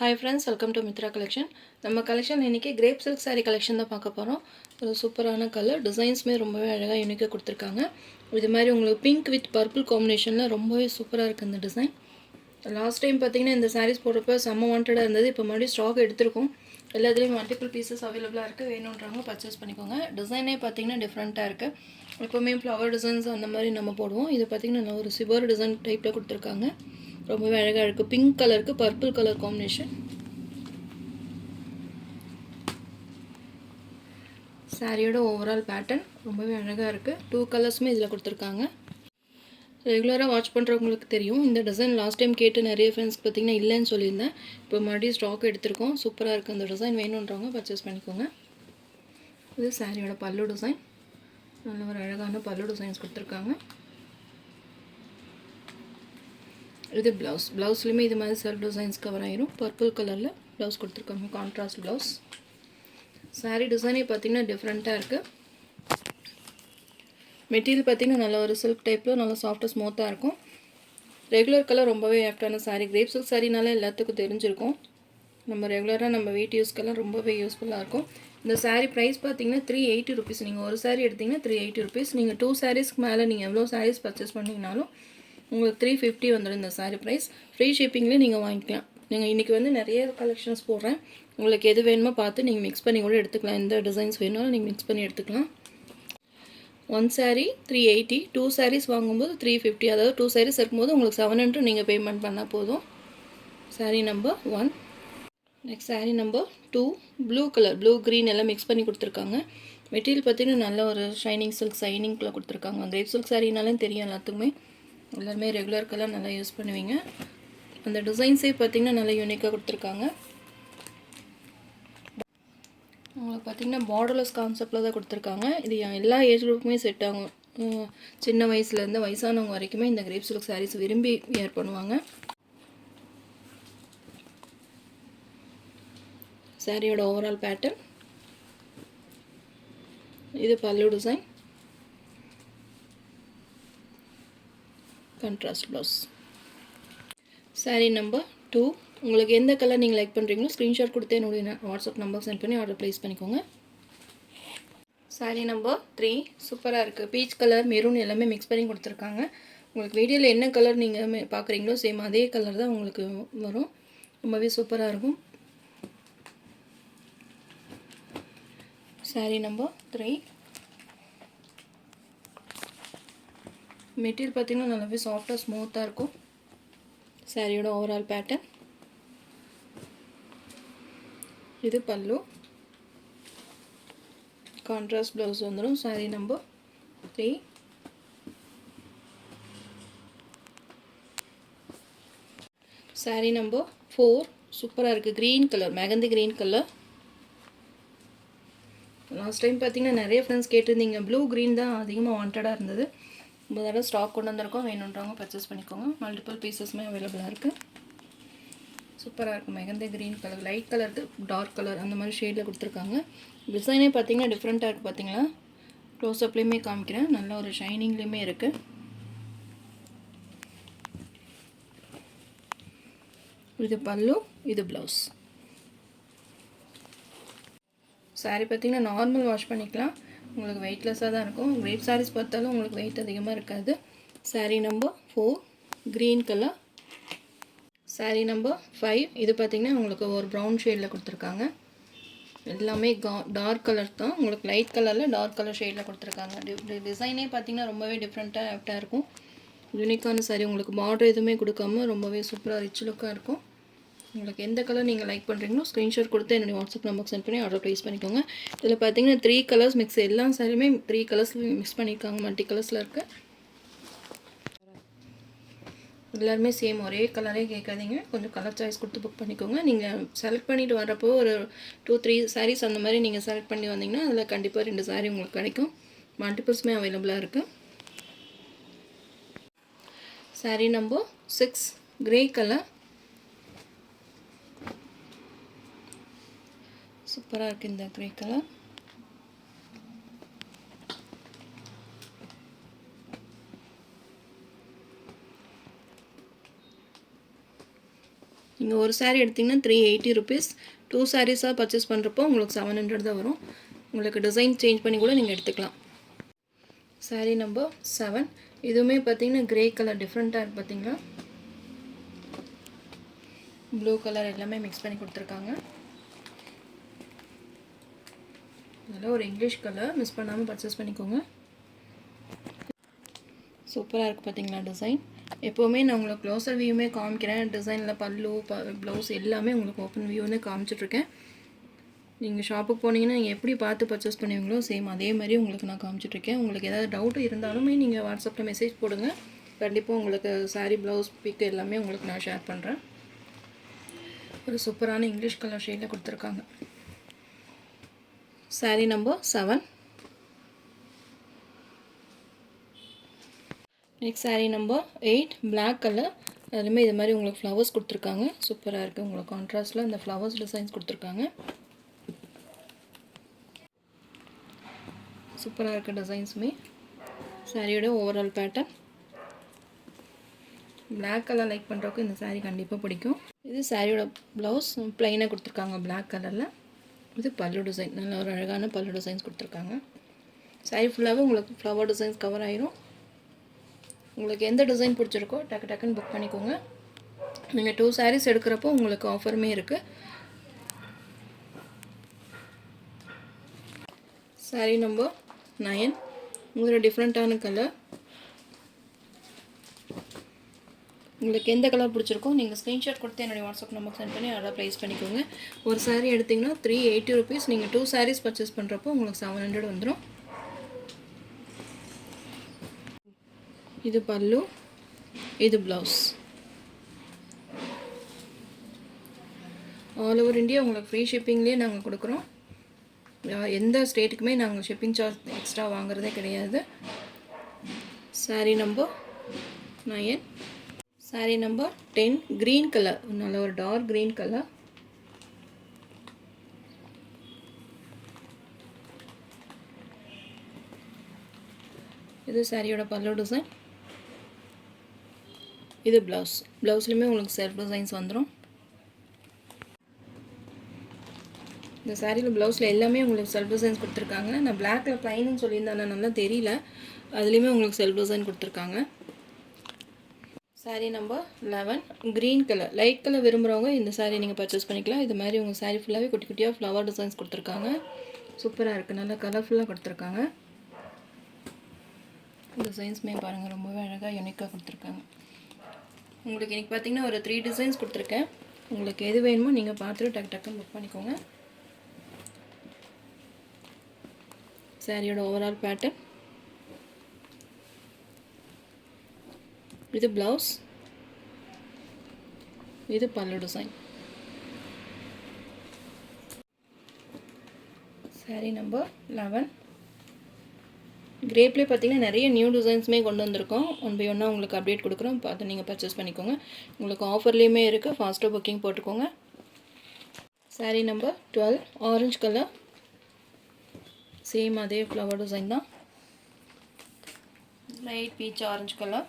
Hi friends, welcome to Mitra collection. நம்ம collection இன்னைக்கு grape silk saree collection தான் பார்க்க போறோம். ஒரு சூப்பரான கலர் டிசைன்ஸ்மே ரொம்பவே அழகா யூனிக்கா கொடுத்திருக்காங்க. இது மாதிரி உங்களுக்கு pink with purple combinationல ரொம்பவே சூப்பரா இருக்கு இந்த டிசைன். லாஸ்ட் டைம் பாத்தீங்கன்னா இந்த sarees போடுறப்ப செம்ம வாண்டடா இருந்தது. இப்போ மறுபடியும் ஸ்டாக் எடுத்துருக்கோம். எல்லாத்துலயும் மல்டிபிள் பீசஸ் அவைலபிளா இருக்கு. வேணும்ன்றவங்க பர்ச்சேஸ் பண்ணிக்கோங்க. டிசைனே பாத்தீங்கன்னா டிஃபரண்டா இருக்கு. எப்பவுமே ஃப்ளவர் டிசைன்ஸ் அந்த மாதிரி நம்ம போடுவோம். இது பாத்தீங்கன்னா ஒரு சிவர் டிசைன் டைப்ல கொடுத்திருக்காங்க. ரொம்பவே அழகா இருக்கு. பிங்க் கலருக்கு பர்பிள் கலர் காம்பினேஷன். சாரியோட ஓவரால் பேட்டர்ன் ரொம்பவே அழகா இருக்கு. 2 கலர்ஸ்மே இதுல கொடுத்திருக்காங்க. ரெகுலரா வாட்ச் பண்றவங்களுக்கு தெரியும். இந்த டிசைன் லாஸ்ட் டைம் கேட்டு நிறைய ஃப்ரெண்ட்ஸ் பாத்தீங்கன்னா இல்லன்னு சொல்லியிருந்தேன். இப்போ மறுபடியும் ஸ்டாக் எடுத்துருக்கோம். சூப்பரா இருக்கு இந்த டிசைன். வேணும்ன்றவங்க பர்ச்சேஸ் பண்ணிக்கோங்க. இது சாரியோட பல்லு டிசைன். நல்ல ஒரு அழகான பல்லு டிசைன்ஸ் கொடுத்திருக்காங்க. இது பிளவுஸ்லயுமே இது மாதிரி செல்ஃப் டிசைன்ஸ் கவர் ஆயிரும். பர்பிள் கலர்ல பிளவுஸ் கொடுத்திருக்காங்க. Contrast blouse. சாரி டிசைனே பாத்தீங்கன்னா டிஃபரெண்டா இருக்கு. மெட்டீரியல் பாத்தீங்கன்னா நல்ல ஒரு சில்க் டைப்ல நல்ல சாஃப்ட்டா ஸ்மூத்தா இருக்கும். ரெகுலர் கலர் ரொம்பவே ஆப்டான சாரி. கிரேப் சில்க் சாரினால எல்லாத்துக்கும் தெரிஞ்சிருக்கும். நம்ம ரெகுலரா நம்ம வீட் யூஸ்க்கெல்லாம் ரொம்பவே யூஸ்ஃபுல்லா இருக்கும். இந்த சாரி பிரைஸ் பாத்தீங்கன்னா 380 rupees. நீங்க ஒரு சாரி எடுத்தீங்கன்னா 380 rupees. நீங்க 2 sareesக்கு மேல நீங்க எவ்வளவு sarees பர்ச்சேஸ் பண்ணீங்கனாலும் உங்களுக்கு 350 வந்துரும் இந்த சாரி பிரைஸ். ஃப்ரீ ஷிப்பிங்ல நீங்க வாங்கிக்கலாம். நீங்க இன்னைக்கு வந்து நிறைய கலெக்ஷன்ஸ் போடுறேன். உங்களுக்கு எது வேணுமோ பார்த்து நீங்க மிக்ஸ் பண்ணி கூட எடுத்துக்கலாம். எந்த டிசைன்ஸ் வேணும்னாலும் நீங்க மிக்ஸ் பண்ணி எடுத்துக்கலாம். 1 saree 380, 2 sarees வாங்கும்போது 350. அதாவது 2 sarees இருக்கும்போது உங்களுக்கு 700 நீங்க பேமெண்ட் பண்ணா போதும். saree number 1. Next saree number 2. Blue colour, blue green எல்லாம் மிக்ஸ் பண்ணி கொடுத்திருக்காங்க. மெட்டீரியல் பார்த்தீங்கன்னா நல்ல ஒரு ஷைனிங் சில்க் ஷைனிங்ல கொடுத்திருக்காங்க. கிரேப் சில்க் சாரினாலும் தெரியும் எல்லாத்துக்குமே. எல்லாருமே ரெகுலர் கலர் நல்லா யூஸ் பண்ணுவீங்க. அந்த டிசைன்ஸே பார்த்தீங்கன்னா நல்ல யூனிக்கா கொடுத்திருக்காங்க. உங்களுக்கு பார்த்தீங்கன்னா பார்டர்லெஸ் கான்செப்டில் தான் கொடுத்துருக்காங்க. இது எல்லா ஏஜ் குரூப்புமே செட் ஆகும். சின்ன வயசுலேருந்து வயசானவங்க வரைக்குமே இந்த கிரேப் சில்க் சாரீஸ் விரும்பி வியர் பண்ணுவாங்க. சாரியோட ஓவரால் பேட்டர்ன். இது பல்லு design. Contrast blouse. Sorry number 2. உங்களுக்கு எந்த கலர் நீங்கள் லைக் பண்ணுறீங்களோ ஸ்க்ரீன்ஷாட் கொடுத்து என்னுடைய வாட்ஸ்அப் நம்பர் சென்ட் பண்ணி ஆர்டர் ப்ளேஸ் பண்ணிக்கோங்க. Sorry number 3. சூப்பராக இருக்குது. பீச் கலர் மெரூன் எல்லாமே மிக்ஸ் பண்ணி கொடுத்துருக்காங்க. உங்களுக்கு வீடியோவில் என்ன கலர் நீங்கள் பார்க்குறீங்களோ சேம் அதே கலர் தான் உங்களுக்கு வரும். ரொம்பவே சூப்பராக இருக்கும். Sorry number 3. மெட்டீரியல் பார்த்தீங்கன்னா நல்லாவே சாஃப்டாக ஸ்மூத்தாக இருக்கும். சாரியோட ஓவரால் பேட்டர்ன். இது பல்லு. கான்ட்ராஸ்ட் ப்ளவுஸ் வந்துடும். Sorry number 3. Sorry number 4. சூப்பராக இருக்குது. Green colour, mehndi green colour. Last time பார்த்தீங்கன்னா நிறைய ஃப்ரெண்ட்ஸ் கேட்டிருந்தீங்க. ப்ளூ க்ரீன் தான் அதிகமாக வாண்டடாக இருந்தது. ரொம்ப தடவை ஸ்டாக் கொண்டு வந்திருக்கோம். வேணுன்றவங்க பர்ச்சேஸ் பண்ணிக்கோங்க. மல்டிபிள் பீசஸ்மே அவைலபிளாக இருக்குது. சூப்பராக இருக்கும். மெகந்தி க்ரீன் கலர், லைட் கலருக்கு டார்க் கலர் அந்த மாதிரி ஷேடில் கொடுத்துருக்காங்க. டிசைனே பார்த்தீங்கன்னா டிஃப்ரெண்ட்டாக இருக்குது. பார்த்தீங்களா? க்ளோஸ்அப்லேயுமே காமிக்கிறேன். நல்ல ஒரு ஷைனிங்லேயுமே இருக்குது. இது பல்லு, இது ப்ளவுஸ். சாரி பார்த்தீங்கன்னா நார்மல் வாஷ் பண்ணிக்கலாம். உங்களுக்கு வெயிட்லெஸ்ஸாக தான் இருக்கும். கிரேப் சாரீஸ் பார்த்தாலும் உங்களுக்கு வெயிட் அதிகமாக இருக்காது. Sorry number 4. Green colour. Sorry number 5. இது பார்த்தீங்கன்னா உங்களுக்கு ஒரு ப்ரௌன் ஷேடில் கொடுத்துருக்காங்க. எல்லாமே டார்க் கலர் தான். உங்களுக்கு லைட் கலரில் டார்க் கலர் ஷேடில் கொடுத்துருக்காங்க. டிசைனே பார்த்தீங்கன்னா ரொம்பவே டிஃப்ரெண்ட்டாக ஆப்டாக இருக்கும். யூனிக்கான சாரி. உங்களுக்கு பார்டர் எதுவுமே கொடுக்காம ரொம்பவே சூப்பராக ரிச் லுக்காக இருக்கும். உங்களுக்கு எந்த கலர் நீங்கள் லைக் பண்ணுறீங்களோ ஸ்க்ரீன்ஷாட் கொடுத்து என்னுடைய வாட்ஸ்அப் நம்பர் சென்ட் பண்ணி ஆர்டர் ப்ளேஸ் பண்ணிக்கோங்க. இதில் பார்த்தீங்கன்னா 3 கலர்ஸ் மிக்ஸ். எல்லா சாரியுமே 3 கலர்ஸ் மிக்ஸ் பண்ணியிருக்காங்க. மல்டி கலர்ஸில் இருக்குது. எல்லாருமே சேம் ஒரே கலரே கேட்காதீங்க. கொஞ்சம் கலர் சாய்ஸ் கொடுத்து புக் பண்ணிக்கோங்க. நீங்கள் செலக்ட் பண்ணிட்டு வரப்போ ஒரு 2-3 sarees அந்த மாதிரி நீங்கள் செலக்ட் பண்ணி வந்தீங்கன்னா அதில் கண்டிப்பாக 2 saree உங்களுக்கு கிடைக்கும். மல்டிபிள்ஸுமே அவைலபிளாக இருக்குது. Sorry number 6. Grey colour. சூப்பராக இருக்குது இந்த கிரே கலர். நீங்கள் ஒரு saree எடுத்திங்கன்னா 380 ருபீஸ். 2 சாரீஸாக பர்ச்சேஸ் பண்ணுறப்போ உங்களுக்கு 700 தான் வரும். உங்களுக்கு டிசைன் சேஞ்ச் பண்ணி கூட நீங்கள் எடுத்துக்கலாம். saree number 7. இதுவுமே பார்த்தீங்கன்னா கிரே கலர் டிஃப்ரெண்ட்டாக இருக்குது பார்த்தீங்களா. ப்ளூ கலர் எல்லாமே மிக்ஸ் பண்ணி கொடுத்துருக்காங்க. அதில் ஒரு இங்கிலீஷ் கலர் மிஸ் பண்ணாமல் பர்ச்சேஸ் பண்ணிக்கோங்க. சூப்பராக இருக்குது பார்த்தீங்களா டிசைன். எப்போவுமே நான் உங்களுக்கு க்ளோசர் வியூமே காமிக்கிறேன். டிசைனில் பல்லு ப்ளவுஸ் எல்லாமே உங்களுக்கு ஓப்பன் வியூன்னு காமிச்சிட்ருக்கேன். நீங்கள் ஷாப்புக்கு போனீங்கன்னா நீங்கள் எப்படி பார்த்து பர்ச்சேஸ் பண்ணுவீங்களோ சேம் அதே மாதிரி உங்களுக்கு நான் காமிச்சிட்ருக்கேன். உங்களுக்கு ஏதாவது டவுட் இருந்தாலுமே நீங்கள் வாட்ஸ்அப்பில் மெசேஜ் போடுங்க. கண்டிப்பாக உங்களுக்கு saree ப்ளவுஸ் பிக் எல்லாமே உங்களுக்கு நான் ஷேர் பண்ணுறேன். ஒரு சூப்பரான இங்கிலீஷ் கலர் ஷேடில் கொடுத்துருக்காங்க. saree number 7. Next saree number 8. Black colour. அதுலேயுமே இது மாதிரி உங்களுக்கு ஃப்ளவர்ஸ் கொடுத்துருக்காங்க. சூப்பராக இருக்குது. உங்களுக்கு கான்ட்ராஸ்ட்டில் இந்த ஃப்ளவர்ஸ் டிசைன்ஸ் கொடுத்துருக்காங்க. சூப்பராக இருக்குது டிசைன்ஸுமே. சாரியோட overall pattern. Black colour like பண்ணுறதுக்கு இந்த saree கண்டிப்பாக பிடிக்கும். இது சாரியோட ப்ளவுஸ் ப்ளைனாக கொடுத்துருக்காங்க பிளாக் கலரில். இது பல்லு டிசைன். நல்ல ஒரு அழகான பல்லு டிசைன்ஸ் கொடுத்துருக்காங்க. saree ஃபுல்லாகவே உங்களுக்கு ஃப்ளவர் டிசைன்ஸ் கவர் ஆயிரும். உங்களுக்கு எந்த டிசைன் பிடிச்சிருக்கோ டக்கு டக்குன்னு புக் பண்ணிக்கோங்க. நீங்கள் 2 sarees எடுக்கிறப்போ உங்களுக்கு ஆஃபருமே இருக்குது. saree number 9. ஒரு டிஃப்ரெண்ட்டான கலர். உங்களுக்கு எந்த கலர் பிடிச்சிருக்கோ நீங்கள் ஸ்க்ரீன்ஷாட் கொடுத்து என்னுடைய வாட்ஸ்அப் நம்பர் சென்ட் பண்ணி ஆர்டர் ப்ளேஸ் பண்ணிக்கோங்க. ஒரு saree எடுத்திங்கன்னா 380 ருபீஸ். நீங்கள் 2 sarees பர்ச்சேஸ் பண்ணுறப்போ உங்களுக்கு 700 வந்துடும். இது பல்லு, இது ப்ளவுஸ். ஆல் ஓவர் இந்தியா உங்களுக்கு ஃப்ரீ ஷிப்பிங்லேயே நாங்கள் கொடுக்குறோம். எந்த ஸ்டேட்டுக்குமே நாங்கள் ஷிப்பிங் சார்ஜ் எக்ஸ்ட்ரா வாங்குறதே கிடையாது. saree number 9. saree number 10. Green colour. நல்ல ஒரு டார்க் க்ரீன் கலர். இது சாரியோட பல்லு டிசைன். இது ப்ளவுஸ். ப்ளவுஸ்லையுமே உங்களுக்கு செல்ஃப் டிசைன்ஸ் வந்துடும். இந்த சாரியில் ப்ளவுஸில் எல்லாமே உங்களுக்கு செல்ஃப் டிசைன்ஸ் கொடுத்துருக்காங்க. நான் பிளாக்கில் ப்ளைன்னு சொல்லியிருந்தேன், நல்லா தெரியல. அதுலேயுமே உங்களுக்கு செல்ஃப் டிசைன் கொடுத்துருக்காங்க. saree number 11. Green colour. Light colour விரும்புகிறவங்க இந்த saree நீங்கள் பர்ச்சேஸ் பண்ணிக்கலாம். இது மாதிரி உங்கள் saree ஃபுல்லாகவே குட்டி குட்டியாக ஃப்ளவர் டிசைன்ஸ் கொடுத்துருக்காங்க. சூப்பராக இருக்குது. நல்லா கலர்ஃபுல்லாக கொடுத்துருக்காங்க. டிசைன்ஸுமே பாருங்கள் ரொம்பவே அழகாக யூனிக்காக கொடுத்துருக்காங்க. உங்களுக்கு இன்றைக்கி பார்த்தீங்கன்னா ஒரு 3 டிசைன்ஸ் கொடுத்துருக்கேன். உங்களுக்கு எது வேணுமோ நீங்கள் பார்த்துட்டு டக்கு டக்குன்னு புக் பண்ணிக்கோங்க. சாரியோட ஓவரால் பேட்டர்ன். இது ப்ளவுஸ், இது பல்லு டிசைன். saree number 11. கிரேப்லேயே பார்த்தீங்கன்னா நிறைய நியூ டிசைன்ஸுமே கொண்டு வந்திருக்கோம். ஒன் பை ஒன்னாக உங்களுக்கு அப்டேட் கொடுக்குறோம். பார்த்து நீங்கள் பர்ச்சேஸ் பண்ணிக்கோங்க. உங்களுக்கு ஆஃபர்லேயுமே இருக்குது. ஃபாஸ்ட்டாக புக்கிங் போட்டுக்கோங்க. saree number 12. Orange colour. Same அதே ஃப்ளவர் டிசைன் தான். Light peach orange colour.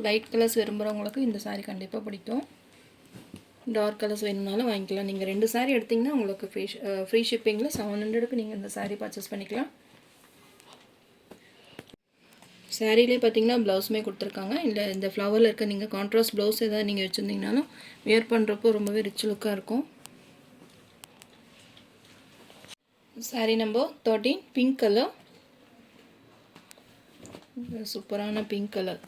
Light colours விரும்புகிறவங்களுக்கு இந்த saree கண்டிப்பாக பிடிக்கும். டார்க் கலர்ஸ் வேணும்னாலும் வாங்கிக்கலாம். நீங்கள் 2 saree எடுத்திங்கன்னா உங்களுக்கு ஃப்ரீ ஷிப்பிங்கில் 700க்கு நீங்கள் இந்த saree பர்ச்சேஸ் பண்ணிக்கலாம். சாரிலே பார்த்தீங்கன்னா ப்ளவுஸுமே கொடுத்துருக்காங்க. இல்லை இந்த ஃப்ளவரில் இருக்க நீங்கள் கான்ட்ராஸ்ட் ப்ளவுஸ் எதாவது நீங்கள் வச்சுருந்தீங்கனாலும் வியர் பண்ணுறப்போ ரொம்பவே ரிச் லுக்காக இருக்கும். saree number 13. Pink colour. சூப்பரான பிங்க் கலர்.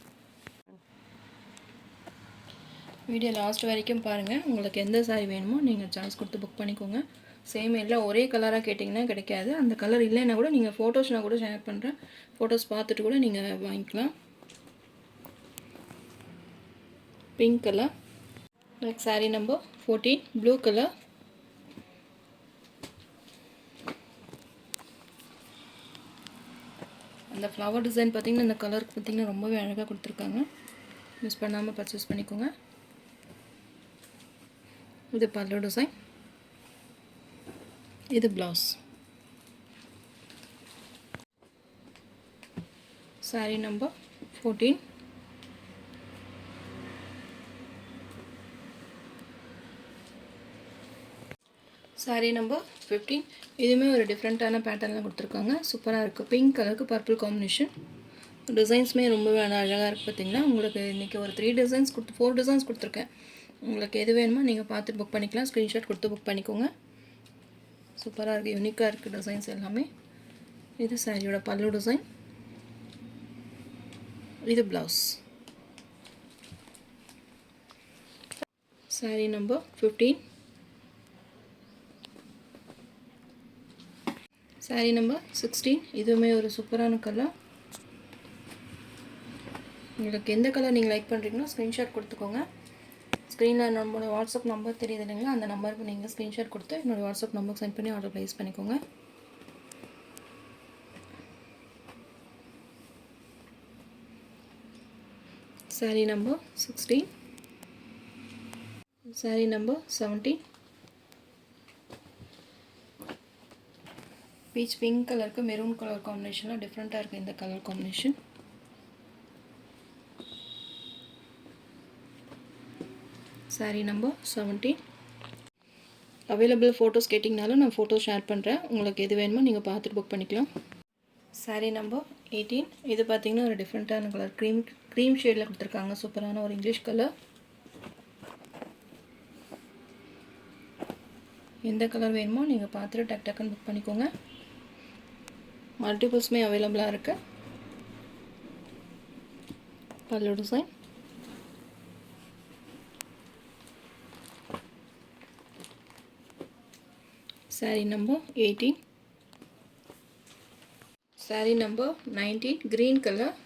வீடியோ லாஸ்ட் வரைக்கும் பாருங்கள். உங்களுக்கு எந்த saree வேணுமோ நீங்கள் சாய்ஸ் கொடுத்து புக் பண்ணிக்கோங்க. சேம் எல்லாம் ஒரே கலராக கேட்டிங்கன்னா கிடைக்காது. அந்த கலர் இல்லைன்னா கூட நீங்கள் ஃபோட்டோஸ் நான் கூட ஷேர் பண்ணுறேன். ஃபோட்டோஸ் பார்த்துட்டு கூட நீங்கள் வாங்கிக்கலாம். Pink colour. Next saree number 14. Blue colour. அந்த ஃப்ளவர் டிசைன் பார்த்திங்கன்னா இந்த கலருக்கு பார்த்திங்கன்னா ரொம்பவே அழகாக கொடுத்துருக்காங்க. மிஸ் பண்ணாமல் பர்ச்சேஸ் பண்ணிக்கோங்க. இது பல்லு டிசைன். இது blouse. saree number 14. Sari number 15. இதுவுமே ஒரு டிஃப்ரெண்ட்டான பேட்டர்னில் கொடுத்துருக்காங்க. சூப்பராக இருக்குது. பிங்க் கலருக்கு பர்பிள் காம்பினேஷன். டிசைன்ஸுமே ரொம்பவே அழகாக இருக்குது. பார்த்திங்கன்னா உங்களுக்கு இன்றைக்கி ஒரு 4 டிசைன்ஸ் கொடுத்துருக்கேன். உங்களுக்கு எது வேணுமோ நீங்கள் பார்த்து புக் பண்ணிக்கலாம். ஸ்க்ரீன்ஷாட் கொடுத்து புக் பண்ணிக்கோங்க. சூப்பராக இருக்குது. யூனிக்காக இருக்குது டிசைன்ஸ் எல்லாமே. இது சாரியோட பல்லு டிசைன். இது blouse. Sari number 15. Sari number 16. இதுவுமே ஒரு சூப்பரான கலர். உங்களுக்கு எந்த கலர் நீங்கள் லைக் பண்ணுறீங்களோ ஸ்க்ரீன்ஷாட் கொடுத்துக்கோங்க. ஸ்க்ரீனில் நம்மளோட வாட்ஸ்அப் நம்பர் தெரியுது இல்லைங்களா, அந்த நம்பருக்கு நீங்கள் ஸ்க்ரீன்ஷாட் கொடுத்து என்னோடய வாட்ஸ்அப் நம்பருக்கு சென்ட் பண்ணி ஆர்டர் ப்ளேஸ் பண்ணிக்கோங்க. Saree number 16. Saree number 17. Peach pink கலருக்கு மெரூன் கலர் காம்பினேஷனில் டிஃப்ரெண்ட்டாக இருக்குது இந்த colour combination. Saree number 17. Available photos கேட்டிங்கனாலும் நான் ஃபோட்டோ ஷேர் பண்ணுறேன். உங்களுக்கு எது வேணுமோ நீங்கள் பார்த்துட்டு புக் பண்ணிக்கலாம். சாரீ நம்பர் 18. இது பார்த்திங்கன்னா ஒரு டிஃப்ரெண்ட்டான கலர். க்ரீம் ஷேடில் கொடுத்துருக்காங்க. சூப்பரான ஒரு இங்கிலீஷ் கலர். எந்த கலர் வேணுமோ நீங்கள் பார்த்துட்டு டக்குன்னு புக் பண்ணிக்கோங்க. மல்டிபிள்ஸுமே அவைலபிளாக இருக்குது. பல்லு design. Sari number 18. Sari number 19. Green colour.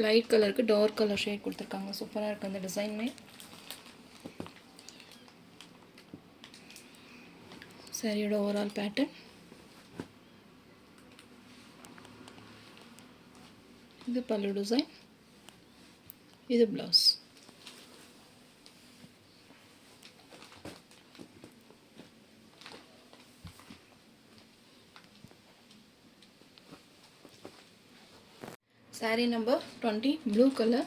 Light கலருக்கு டார்க் கலர் ஷேட் கொடுத்துருக்காங்க. சூப்பராக இருக்குது அந்த டிசைனுமே. சாரியோட ஓவரால் பேட்டர்ன். இது பல்லு டிசைன். இது blouse. Sari number 20. Blue colour.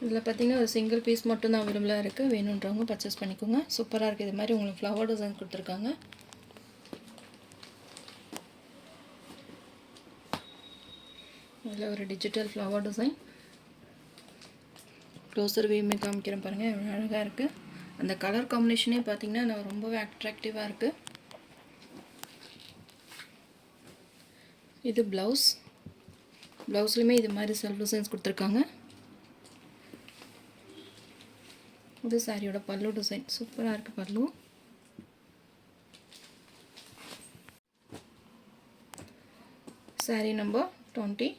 இதில் பார்த்திங்கன்னா ஒரு சிங்கிள் பீஸ் மட்டும்தான் அவைலபிளாக இருக்குது. வேணுன்றவங்க பர்ச்சேஸ் பண்ணிக்கோங்க. சூப்பராக இருக்குது. இது மாதிரி உங்களுக்கு ஃப்ளவர் டிசைன் கொடுத்துருக்காங்க. இதில் ஒரு டிஜிட்டல் ஃப்ளவர் டிசைன். க்ளோஸர் வியூமே காமிக்கிறேன் பாருங்கள், எவ்வளோ அழகாக இருக்குது. அந்த கலர் காம்பினேஷனே பார்த்திங்கன்னா நான் ரொம்பவே அட்ராக்டிவாக இருக்குது. இது ப்ளவுஸ். ப்ளவுஸ்லையுமே இது மாதிரி செல்ஃப் டிசைன்ஸ் கொடுத்துருக்காங்க. இது சாரியோட பல்லு டிசைன். சூப்பராக இருக்குது பல்லு. சாரீ நம்பர் 20.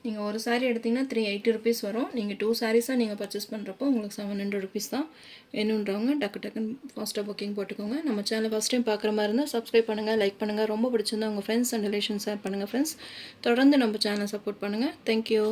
நீங்கள் ஒரு சாரீ எடுத்திங்கன்னா 380 rupees வரும். நீங்கள் 2 சாரீஸாக நீங்கள் பர்ச்சேஸ் பண்ணுறப்போ உங்களுக்கு 700 rupees தான். வேணுன்றவங்க டக்குன்னு ஃபாஸ்ட்டாக புக்கிங் போட்டுக்கோங்க. நம்ம சேனல் ஃபஸ்ட் டைம் பார்க்குற மாதிரி இருந்தால் சப்ஸ்கிரைப் பண்ணுங்கள், லைக் பண்ணுங்கள். ரொம்ப பிடிச்சிருந்தா உங்கள் ஃப்ரெண்ட்ஸ் அண்ட் ரிலேஷன்ஸ் ஷேர் பண்ணுங்கள் ஃப்ரெண்ட்ஸ். தொடர்ந்து நம்ம சேனலை சப்போர்ட் பண்ணுங்கள். தேங்க்யூ.